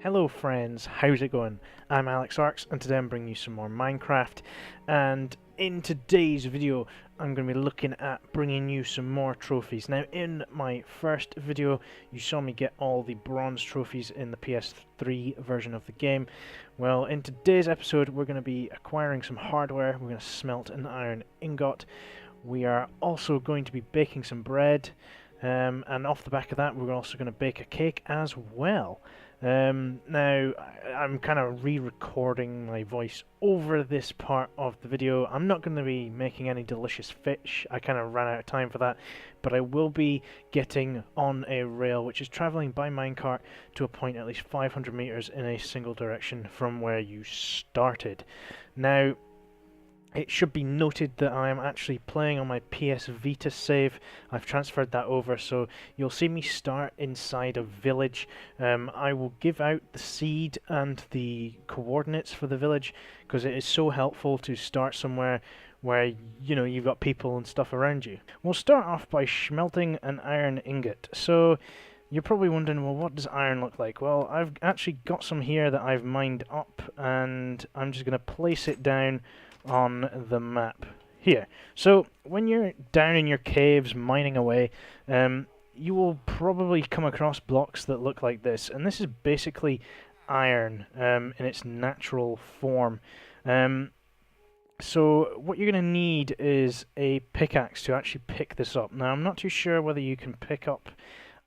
Hello friends, how's it going? I'm AleXarcs and today I'm bringing you some more Minecraft, and in today's video I'm going to be looking at bringing you some more trophies. Now in my first video you saw me get all the bronze trophies in the PS3 version of the game. Well, in today's episode we're going to be acquiring some hardware. We're going to smelt an iron ingot. We are also going to be baking some bread, and off the back of that we're also going to bake a cake as well. Now, I'm kind of re-recording my voice over this part of the video. I'm not going to be making any delicious fish. I kind of ran out of time for that. But I will be getting on a rail which is travelling by minecart to a point at least 500 meters in a single direction from where you started. Now, it should be noted that I am actually playing on my PS Vita save. I've transferred that over, so you'll see me start inside a village. I will give out the seed and the coordinates for the village because it is so helpful to start somewhere where you've got people and stuff around you. We'll start off by smelting an iron ingot. So you're probably wondering, well, what does iron look like? Well, I've actually got some here that I've mined up, and I'm just going to place it down on the map here. So when you're down in your caves mining away, you will probably come across blocks that look like this, and this is basically iron in its natural form. So what you're going to need is a pickaxe to actually pick this up. Now I'm not too sure whether you can pick up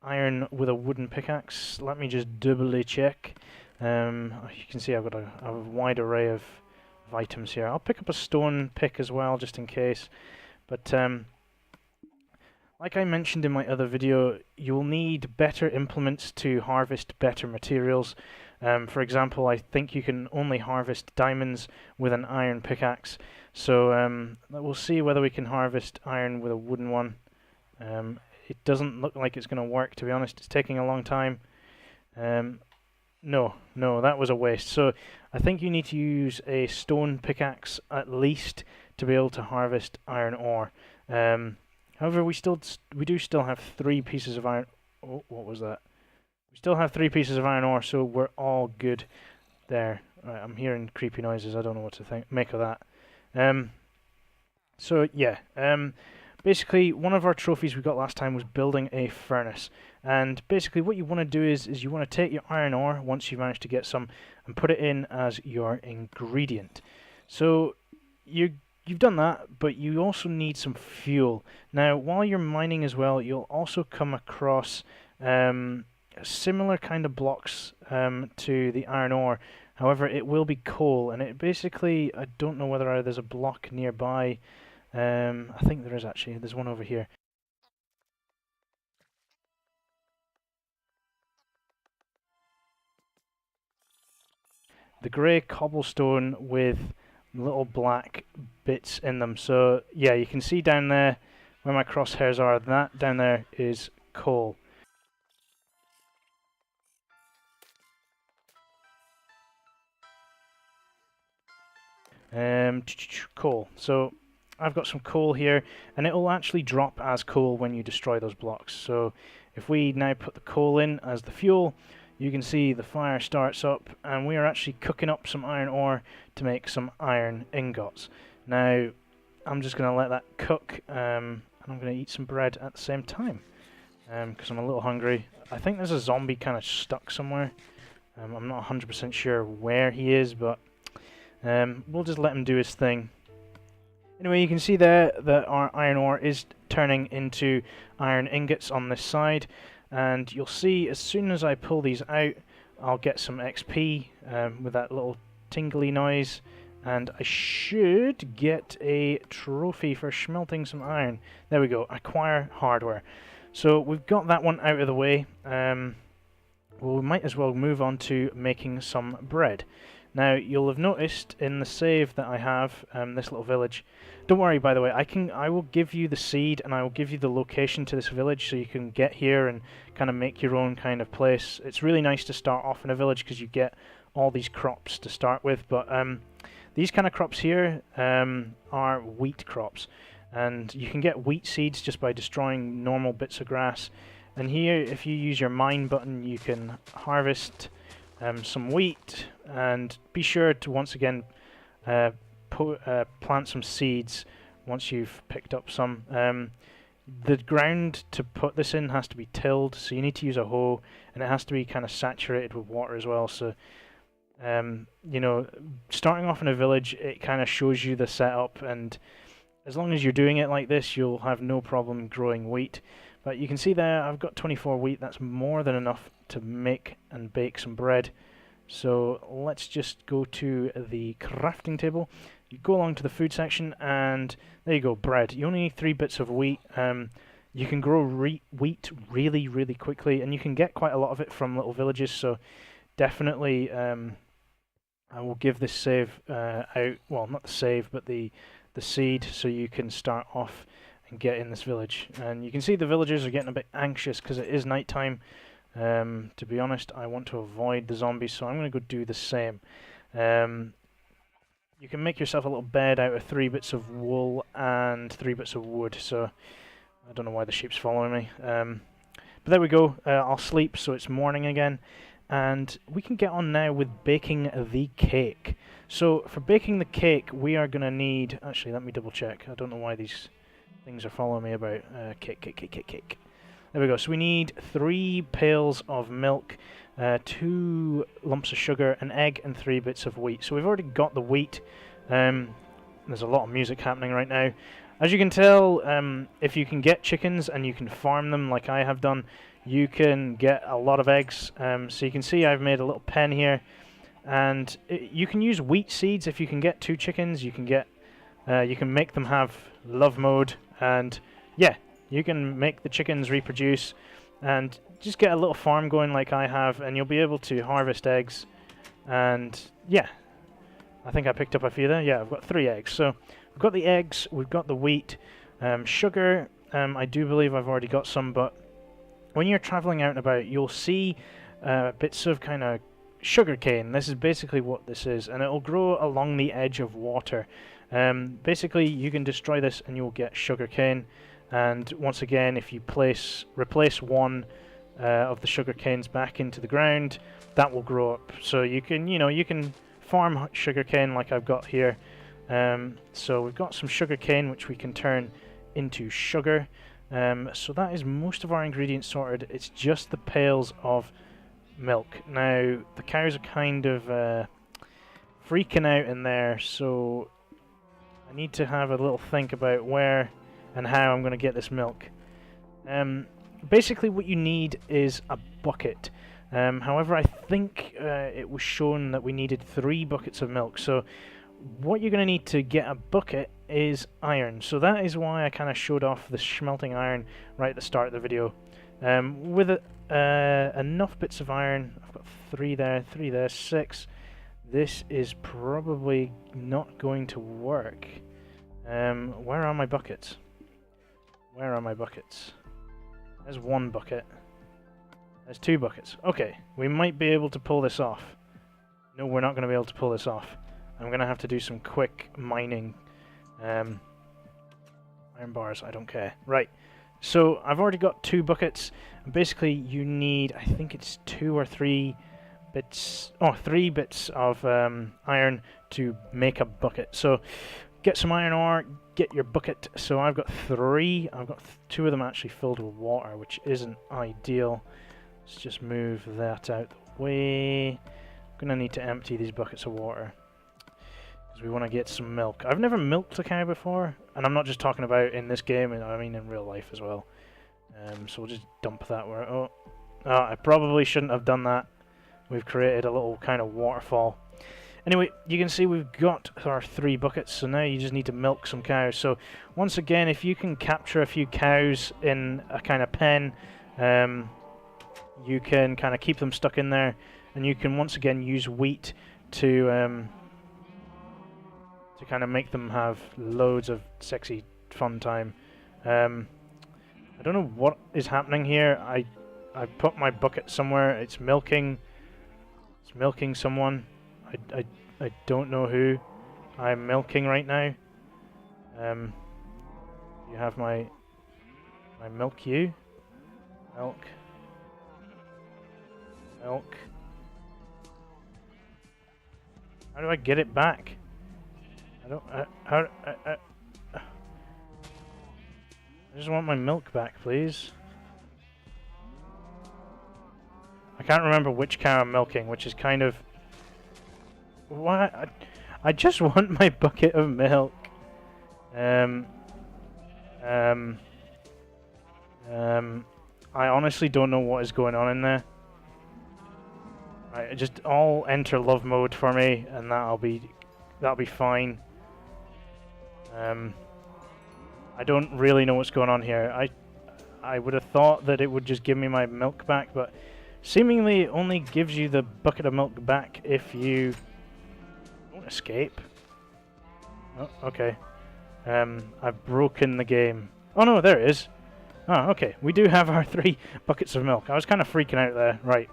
iron with a wooden pickaxe. Let me just doubly check. You can see I've got a wide array of items here. I'll pick up a stone pick as well just in case, but like I mentioned in my other video, you'll need better implements to harvest better materials. For example, I think you can only harvest diamonds with an iron pickaxe, so we'll see whether we can harvest iron with a wooden one. It doesn't look like it's going to work, to be honest. It's taking a long time. No, that was a waste. So I think you need to use a stone pickaxe at least to be able to harvest iron ore. However, we do still have 3 pieces of iron. Oh, what was that? We still have 3 pieces of iron ore, so we're all good there. Right, I'm hearing creepy noises. I don't know what to make of that. So yeah. Basically, one of our trophies we got last time was building a furnace. And basically what you want to do is you want to take your iron ore, once you've managed to get some, and put it in as your ingredient. So you've done that, but you also need some fuel. Now, while you're mining as well, you'll also come across similar kind of blocks to the iron ore. However, it will be coal, and it basically, I don't know whether there's a block nearby. I think there is actually. There's one over here. The grey cobblestone with little black bits in them. So yeah, you can see down there where my crosshairs are, that down there is coal. Coal. So I've got some coal here, and it will actually drop as coal when you destroy those blocks. So if we now put the coal in as the fuel, you can see the fire starts up, and we are actually cooking up some iron ore to make some iron ingots. Now, I'm just going to let that cook, and I'm going to eat some bread at the same time, because I'm a little hungry. I think there's a zombie kind of stuck somewhere. I'm not 100% sure where he is, but we'll just let him do his thing. Anyway, you can see there that our iron ore is turning into iron ingots on this side, and you'll see as soon as I pull these out, I'll get some XP with that little tingly noise, and I should get a trophy for smelting some iron. There we go, acquire hardware. So we've got that one out of the way. Well, we might as well move on to making some bread. Now, you'll have noticed in the save that I have, this little village. Don't worry, by the way, I will give you the seed, and I will give you the location to this village so you can get here and kind of make your own kind of place. It's really nice to start off in a village because you get all these crops to start with, but these kind of crops here are wheat crops, and you can get wheat seeds just by destroying normal bits of grass. And here, if you use your mine button, you can harvest some wheat, and be sure to once again plant some seeds once you've picked up some. The ground to put this in has to be tilled, so you need to use a hoe, and it has to be kind of saturated with water as well. So, you know, starting off in a village, it kind of shows you the setup, and as long as you're doing it like this, you'll have no problem growing wheat. But you can see there, I've got 24 wheat. That's more than enough to make and bake some bread. So let's just go to the crafting table. You go along to the food section, and there you go, bread. You only need 3 bits of wheat. You can grow wheat really, really quickly, and you can get quite a lot of it from little villages. So definitely, I will give this save out. Well, not the save, but the seed, so you can start off and get in this village. And you can see the villagers are getting a bit anxious because it is nighttime. To be honest, I want to avoid the zombies, so I'm going to go do the same. You can make yourself a little bed out of 3 bits of wool and 3 bits of wood, so I don't know why the sheep's following me. But there we go. I'll sleep, so it's morning again. And we can get on now with baking the cake. So for baking the cake, we are going to need... Actually, let me double check. I don't know why these things are following me about. Cake. There we go. So we need 3 pails of milk, 2 lumps of sugar, an egg, and 3 bits of wheat. So we've already got the wheat. There's a lot of music happening right now. As you can tell, if you can get chickens and you can farm them like I have done, you can get a lot of eggs. So you can see I've made a little pen here, and you can use wheat seeds. If you can get 2 chickens, you can get you can make them have love mode, and yeah, you can make the chickens reproduce and just get a little farm going like I have, and you'll be able to harvest eggs. And yeah, I think I picked up a few there. Yeah, I've got 3 eggs. So we've got the eggs, we've got the wheat, sugar. I do believe I've already got some, but when you're traveling out and about, you'll see bits of kind of sugar cane. This is basically what this is, and it'll grow along the edge of water. Basically, you can destroy this and you'll get sugar cane. And once again, if you replace one of the sugar canes back into the ground, that will grow up. So you can, you can farm sugar cane like I've got here. So we've got some sugar cane which we can turn into sugar. So that is most of our ingredients sorted. It's just the pails of milk. Now the cows are kind of freaking out in there, so I need to have a little think about where and how I'm going to get this milk. Basically what you need is a bucket. However, I think it was shown that we needed 3 buckets of milk. So what you're going to need to get a bucket is iron. So that is why I kind of showed off the smelting iron right at the start of the video. With enough bits of iron, I've got 3 there, 6. This is probably not going to work. Where are my buckets? Where are my buckets? There's 1 bucket. There's 2 buckets. Okay, we might be able to pull this off. No, we're not going to be able to pull this off. I'm going to have to do some quick mining. Iron bars, I don't care. Right, so I've already got 2 buckets. Basically, you need, I think it's 2 or 3 bits, 3 bits of iron to make a bucket. So get some iron ore, get your bucket. So I've got 3. I've got 2 of them actually filled with water, which isn't ideal. Let's just move that out the way. I'm going to need to empty these buckets of water, because we want to get some milk. I've never milked a cow before, and I'm not just talking about in this game, I mean in real life as well. So we'll just dump that where... Oh, I probably shouldn't have done that. We've created a little kind of waterfall. Anyway, you can see we've got our 3 buckets, so now you just need to milk some cows. So once again, if you can capture a few cows in a kind of pen, you can kind of keep them stuck in there, and you can once again use wheat to kind of make them have loads of sexy fun time. I don't know what is happening here. I put my bucket somewhere. It's milking someone. I don't know who I'm milking right now. You have my milk you. Milk. How do I get it back? I don't... I just want my milk back, please. I can't remember which cow I'm milking, which is kind of... What? I just want my bucket of milk. I honestly don't know what is going on in there. Right, just all enter love mode for me, and that'll be fine. I don't really know what's going on here. I would have thought that it would just give me my milk back, but seemingly it only gives you the bucket of milk back if you don't escape. Oh, okay. I've broken the game. Oh no, there it is. Oh, okay. We do have our 3 buckets of milk. I was kind of freaking out there. Right.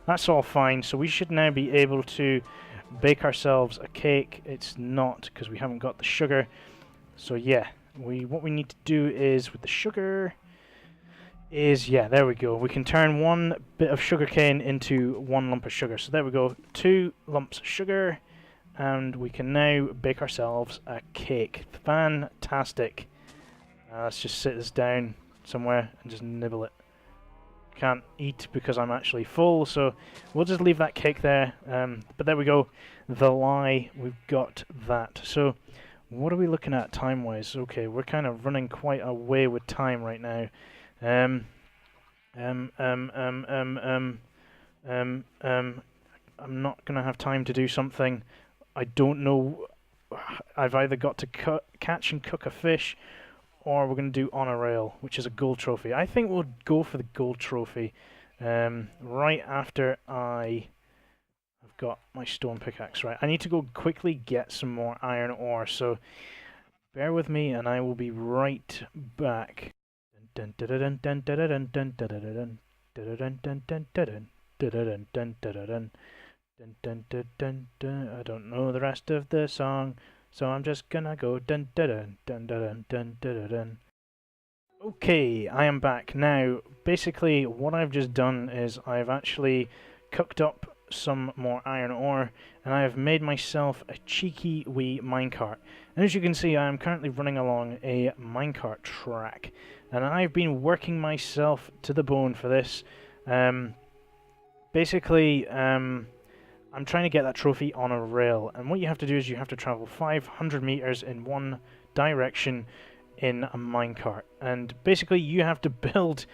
That's all fine. So we should now be able to bake ourselves a cake. It's not, because we haven't got the sugar. So yeah, what we need to do is with the sugar is, yeah, there we go. We can turn 1 bit of sugar cane into 1 lump of sugar. So there we go. 2 lumps of sugar. And we can now bake ourselves a cake. Fantastic. Let's just sit this down somewhere and just nibble it. Can't eat because I'm actually full, so we'll just leave that cake there. But there we go. The lie, we've got that. So what are we looking at time-wise? Okay, we're kind of running quite away with time right now. I'm not going to have time to do something. I don't know. I've either got to catch and cook a fish, or we're going to do on a rail, which is a gold trophy. I think we'll go for the gold trophy right after I've got my stone pickaxe. Right, I need to go quickly get some more iron ore, so bear with me and I will be right back. I don't know the rest of the song, so I'm just gonna go dun dun dun dun dun dun dun dun. Okay, I am back. Now, basically what I've just done is I've actually cooked up some more iron ore, and I have made myself a cheeky wee minecart. And as you can see, I am currently running along a minecart track, and I've been working myself to the bone for this. Basically, I'm trying to get that trophy on a rail, and what you have to do is you have to travel 500 meters in one direction in a minecart, and basically you have to build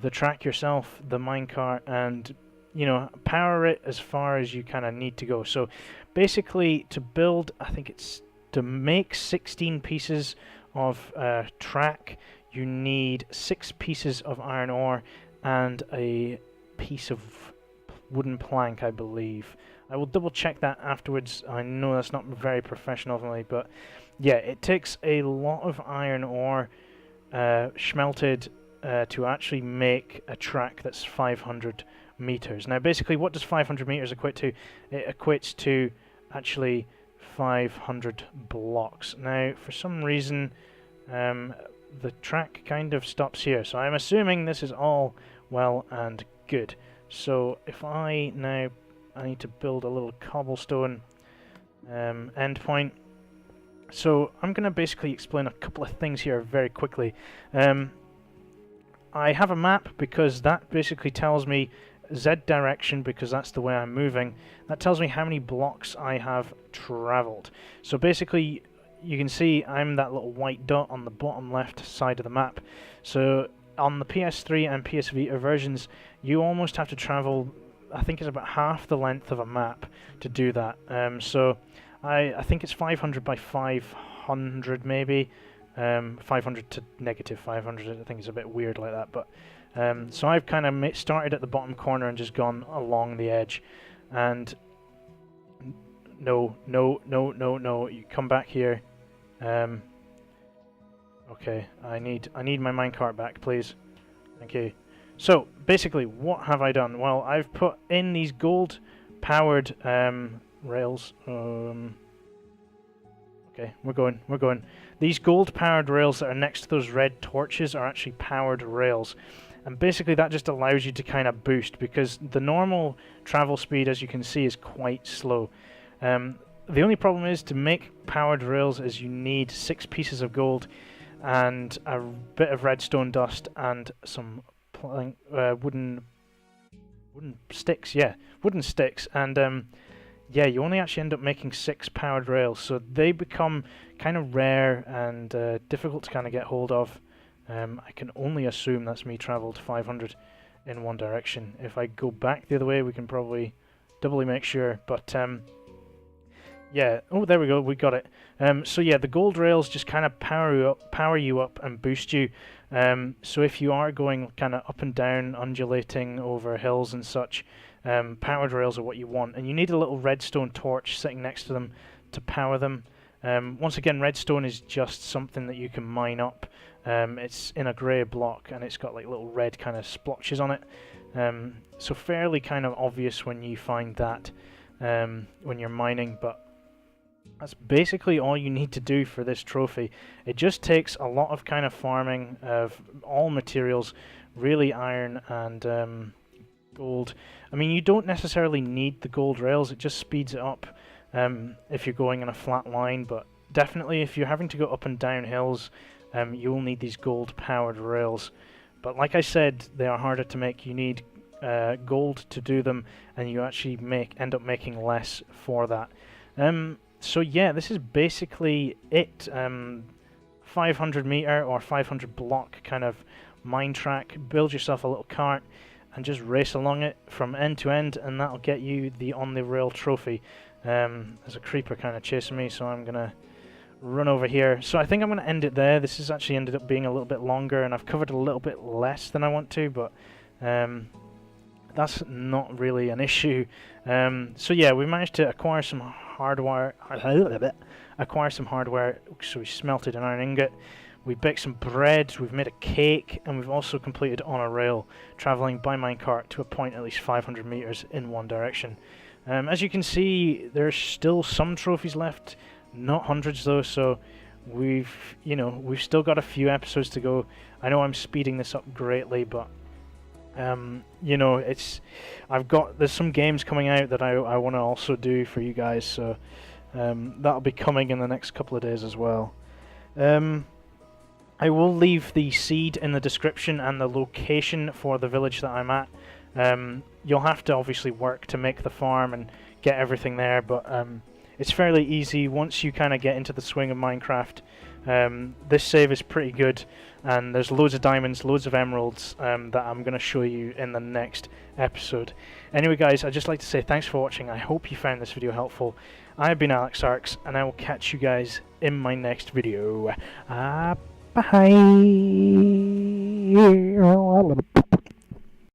the track yourself, the minecart, and you know, power it as far as you kind of need to go. So basically to build, I think it's to make 16 pieces of track, you need 6 pieces of iron ore and a piece of wooden plank, I believe. I will double check that afterwards. I know that's not very professional of me, but yeah, it takes a lot of iron ore smelted to actually make a track that's 500 meters. Now basically what does 500 meters equate to? It equates to actually 500 blocks. Now for some reason the track kind of stops here, so I'm assuming this is all well and good. So if I need to build a little cobblestone endpoint. So I'm going to basically explain a couple of things here very quickly. I have a map because that basically tells me Z direction, because that's the way I'm moving. That tells me how many blocks I have traveled. So basically you can see I'm that little white dot on the bottom left side of the map. So on the PS3 and PS Vita versions, you almost have to travel, I think it's about half the length of a map to do that. So I think it's 500 by 500 maybe. 500 to negative 500, I think it's a bit weird like that. But so I've kind of started at the bottom corner and just gone along the edge. And no, you come back here. Okay, I need my minecart back, please. Thank you. So basically, what have I done? Well, I've put in these gold-powered rails. Okay, we're going. These gold-powered rails that are next to those red torches are actually powered rails. And basically that just allows you to kind of boost, because the normal travel speed, as you can see, is quite slow. the only problem is, to make powered rails is you need 6 pieces of gold and a bit of redstone dust and some wooden sticks. Yeah, wooden sticks. And yeah, you only actually end up making 6 powered rails, so they become kind of rare and difficult to kind of get hold of. I can only assume that's me travelled 500 in one direction. If I go back the other way, we can probably doubly make sure, but yeah, oh, there we go, we got it. So yeah, the gold rails just kind of power you up and boost you. So if you are going kind of up and down, undulating over hills and such, powered rails are what you want, and you need a little redstone torch sitting next to them to power them. Once again, redstone is just something that you can mine up. It's in a grey block, and it's got like little red kind of splotches on it. So fairly kind of obvious when you find that when you're mining, but that's basically all you need to do for this trophy. It just takes a lot of kind of farming of all materials, really iron and gold. I mean, you don't necessarily need the gold rails, it just speeds it up if you're going in a flat line, but definitely if you're having to go up and down hills, you will need these gold powered rails. But like I said, they are harder to make. You need gold to do them, and you actually end up making less for that. So yeah, this is basically it. 500 meter or 500 block kind of mine track. Build yourself a little cart and just race along it from end to end, and that'll get you the on the rail trophy. There's a creeper kind of chasing me, so I'm gonna run over here. So I think I'm gonna end it there. This has actually ended up being a little bit longer, and I've covered a little bit less than I want to, but that's not really an issue. So yeah, we managed to acquire some hardware. So we smelted an iron ingot, we baked some bread, we've made a cake, and we've also completed on a rail, travelling by minecart to a point at least 500 meters in one direction. As you can see, there's still some trophies left, not hundreds though, so we've still got a few episodes to go. I know I'm speeding this up greatly, but there's some games coming out that I want to also do for you guys, so that'll be coming in the next couple of days as well. I will leave the seed in the description and the location for the village that I'm at. You'll have to obviously work to make the farm and get everything there, but it's fairly easy once you kind of get into the swing of Minecraft. This save is pretty good, and there's loads of diamonds, loads of emeralds that I'm going to show you in the next episode. Anyway guys, I'd just like to say thanks for watching. I hope you found this video helpful. I've been AleXarcs, and I will catch you guys in my next video. Bye!